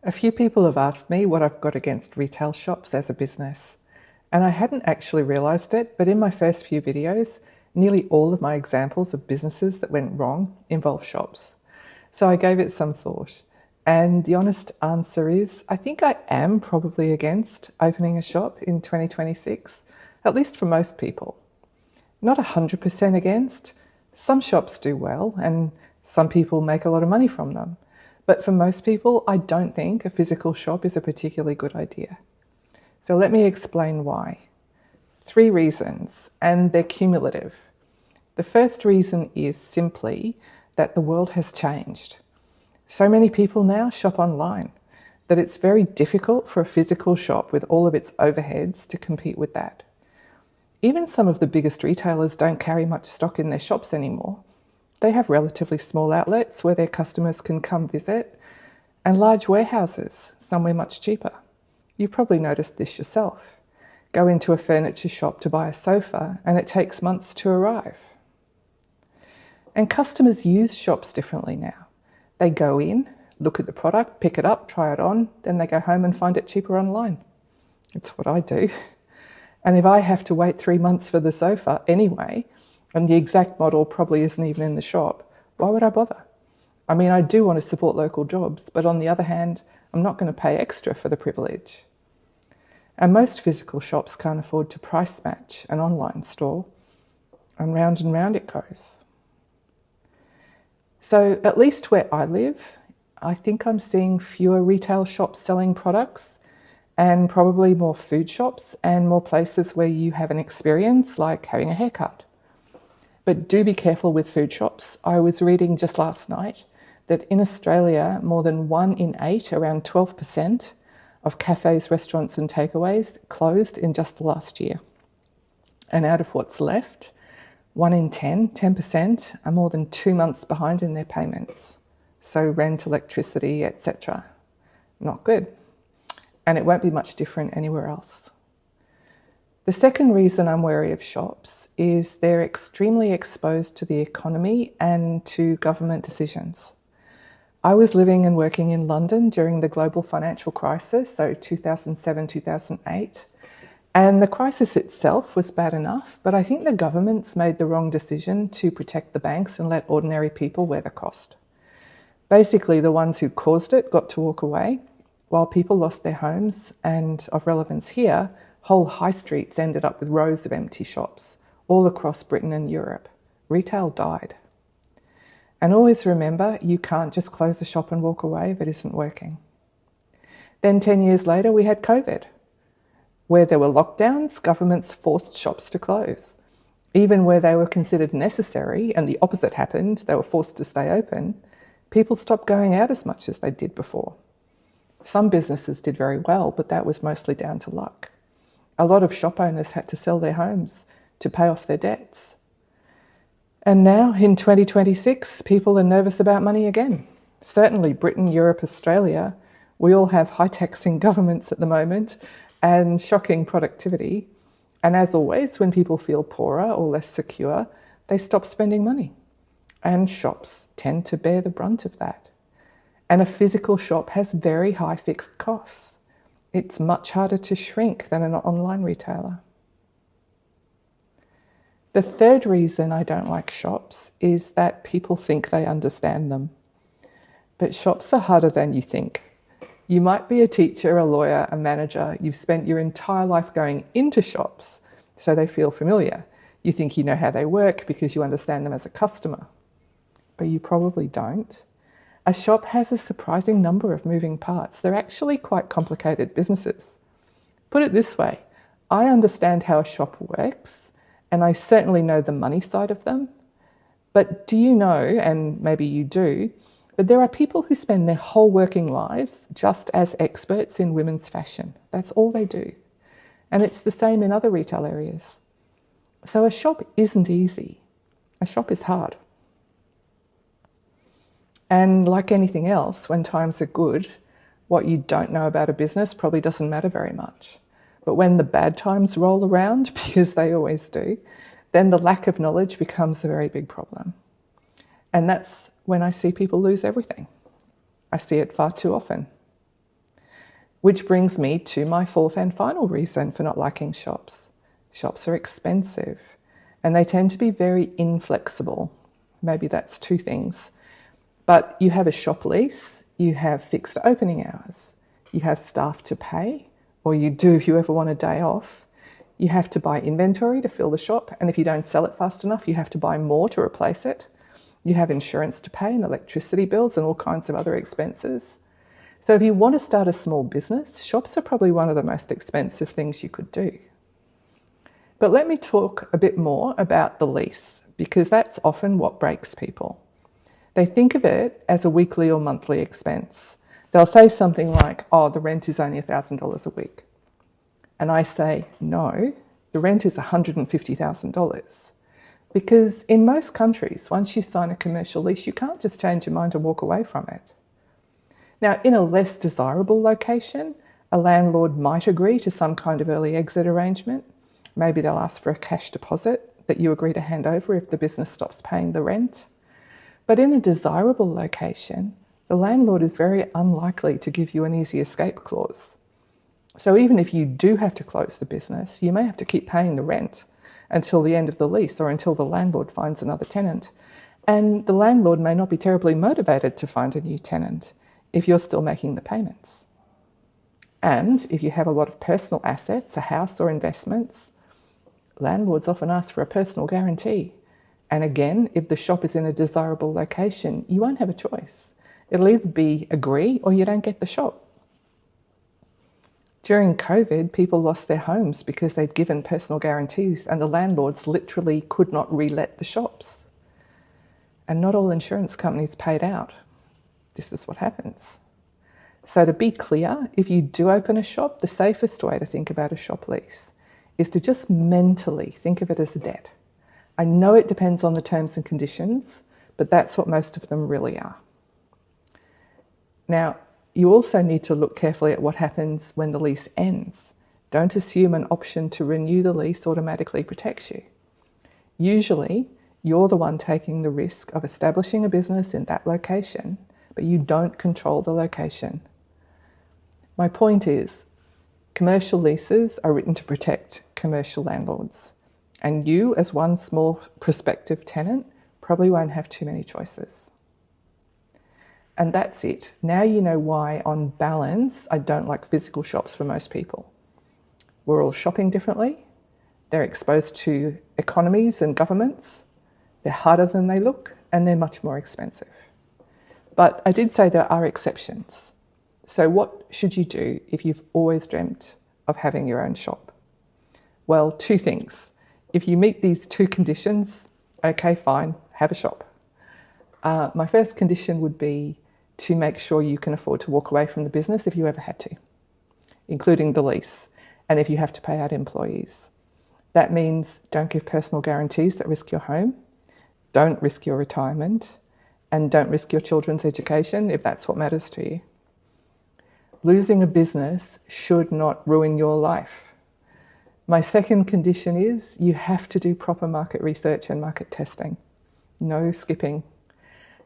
A few people have asked me what I've got against retail shops as a business, and I hadn't actually realised it, but in my first few videos, nearly all of my examples of businesses that went wrong involve shops. So I gave it some thought, and the honest answer is I think I am probably against opening a shop in 2026, at least for most people. Not 100% against. Some shops do well, and some people make a lot of money from them. But for most people, I don't think a physical shop is a particularly good idea. So let me explain why. 3 reasons, and they're cumulative. The first reason is simply that the world has changed. So many people now shop online that it's very difficult for a physical shop with all of its overheads to compete with that. Even some of the biggest retailers don't carry much stock in their shops anymore. They have relatively small outlets where their customers can come visit, and large warehouses, somewhere much cheaper. You've probably noticed this yourself. Go into a furniture shop to buy a sofa and it takes months to arrive. And customers use shops differently now. They go in, look at the product, pick it up, try it on, then they go home and find it cheaper online. It's what I do. And if I have to wait 3 months for the sofa anyway, and the exact model probably isn't even in the shop, why would I bother? I mean, I do want to support local jobs, but on the other hand, I'm not going to pay extra for the privilege. And most physical shops can't afford to price match an online store, and round it goes. So at least where I live, I think I'm seeing fewer retail shops selling products, and probably more food shops and more places where you have an experience like having a haircut. But do be careful with food shops. I was reading just last night that in Australia, more than 1 in 8, around 12%, of cafes, restaurants and takeaways closed in just the last year. And out of what's left, 1 in 10% are more than 2 months behind in their payments. So rent, electricity, etc. Not good. And it won't be much different anywhere else. The second reason I'm wary of shops is they're extremely exposed to the economy and to government decisions. I was living and working in London during the global financial crisis, so 2007, 2008, and the crisis itself was bad enough, but I think the governments made the wrong decision to protect the banks and let ordinary people wear the cost. Basically, the ones who caused it got to walk away, while people lost their homes, and of relevance here, whole high streets ended up with rows of empty shops, all across Britain and Europe. Retail died. And always remember, you can't just close a shop and walk away if it isn't working. Then 10 years later, we had COVID. Where there were lockdowns, governments forced shops to close. Even where they were considered necessary, and the opposite happened, they were forced to stay open, people stopped going out as much as they did before. Some businesses did very well, but that was mostly down to luck. A lot of shop owners had to sell their homes to pay off their debts. And now, in 2026, people are nervous about money again. Certainly Britain, Europe, Australia, we all have high-taxing governments at the moment and shocking productivity. And as always, when people feel poorer or less secure, they stop spending money. And shops tend to bear the brunt of that. And a physical shop has very high fixed costs. It's much harder to shrink than an online retailer. The third reason I don't like shops is that people think they understand them. But shops are harder than you think. You might be a teacher, a lawyer, a manager. You've spent your entire life going into shops, so they feel familiar. You think you know how they work because you understand them as a customer. But you probably don't. A shop has a surprising number of moving parts. They're actually quite complicated businesses. Put it this way, I understand how a shop works, and I certainly know the money side of them. But do you know, and maybe you do, that there are people who spend their whole working lives just as experts in women's fashion. That's all they do. And it's the same in other retail areas. So a shop isn't easy. A shop is hard. And like anything else, when times are good, what you don't know about a business probably doesn't matter very much. But when the bad times roll around, because they always do, then the lack of knowledge becomes a very big problem. And that's when I see people lose everything. I see it far too often. Which brings me to my fourth and final reason for not liking shops. Shops are expensive and they tend to be very inflexible. Maybe that's two things. But you have a shop lease, you have fixed opening hours, you have staff to pay, or you do if you ever want a day off. You have to buy inventory to fill the shop, and if you don't sell it fast enough, you have to buy more to replace it. You have insurance to pay and electricity bills and all kinds of other expenses. So if you want to start a small business, shops are probably one of the most expensive things you could do. But let me talk a bit more about the lease, because that's often what breaks people. They think of it as a weekly or monthly expense. They'll say something like, oh, the rent is only $1,000 a week. And I say, no, the rent is $150,000. Because in most countries, once you sign a commercial lease, you can't just change your mind and walk away from it. Now, in a less desirable location, a landlord might agree to some kind of early exit arrangement. Maybe they'll ask for a cash deposit that you agree to hand over if the business stops paying the rent. But in a desirable location, the landlord is very unlikely to give you an easy escape clause. So even if you do have to close the business, you may have to keep paying the rent until the end of the lease or until the landlord finds another tenant. And the landlord may not be terribly motivated to find a new tenant if you're still making the payments. And if you have a lot of personal assets, a house or investments, landlords often ask for a personal guarantee. And again, if the shop is in a desirable location, you won't have a choice. It'll either be agree or you don't get the shop. During COVID, people lost their homes because they'd given personal guarantees and the landlords literally could not re-let the shops. And not all insurance companies paid out. This is what happens. So to be clear, if you do open a shop, the safest way to think about a shop lease is to just mentally think of it as a debt. I know it depends on the terms and conditions, but that's what most of them really are. Now, you also need to look carefully at what happens when the lease ends. Don't assume an option to renew the lease automatically protects you. Usually, you're the one taking the risk of establishing a business in that location, but you don't control the location. My point is, commercial leases are written to protect commercial landlords, and you, as one small prospective tenant, probably won't have too many choices. And that's it. Now you know why, on balance, I don't like physical shops for most people. We're all shopping differently. They're exposed to economies and governments. They're harder than they look, and they're much more expensive. But I did say there are exceptions. So what should you do if you've always dreamt of having your own shop? Well, two things. If you meet these two conditions, okay, fine, have a shop. My first condition would be to make sure you can afford to walk away from the business if you ever had to, including the lease, and if you have to pay out employees. That means don't give personal guarantees that risk your home, don't risk your retirement, and don't risk your children's education if that's what matters to you. Losing a business should not ruin your life. My second condition is you have to do proper market research and market testing. No skipping.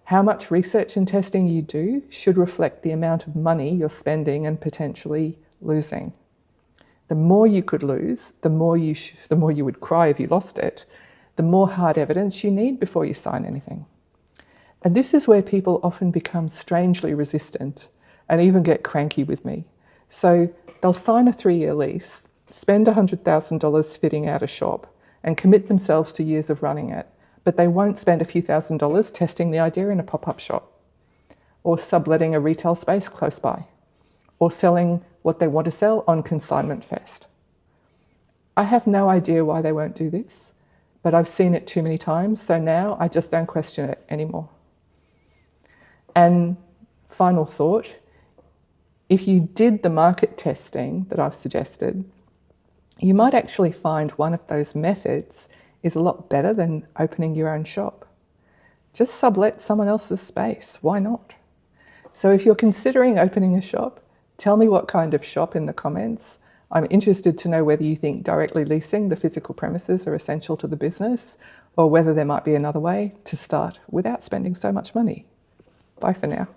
How much research and testing you do should reflect the amount of money you're spending and potentially losing. The more you could lose, the more you would cry if you lost it, the more hard evidence you need before you sign anything. And this is where people often become strangely resistant and even get cranky with me. So they'll sign a 3-year lease, spend $100,000 fitting out a shop, and commit themselves to years of running it, but they won't spend a few $1,000s testing the idea in a pop-up shop, or subletting a retail space close by, or selling what they want to sell on Consignment Fest. I have no idea why they won't do this, but I've seen it too many times, so now I just don't question it anymore. And final thought, if you did the market testing that I've suggested, you might actually find one of those methods is a lot better than opening your own shop. Just sublet someone else's space. Why not? So if you're considering opening a shop, tell me what kind of shop in the comments. I'm interested to know whether you think directly leasing the physical premises are essential to the business, or whether there might be another way to start without spending so much money. Bye for now.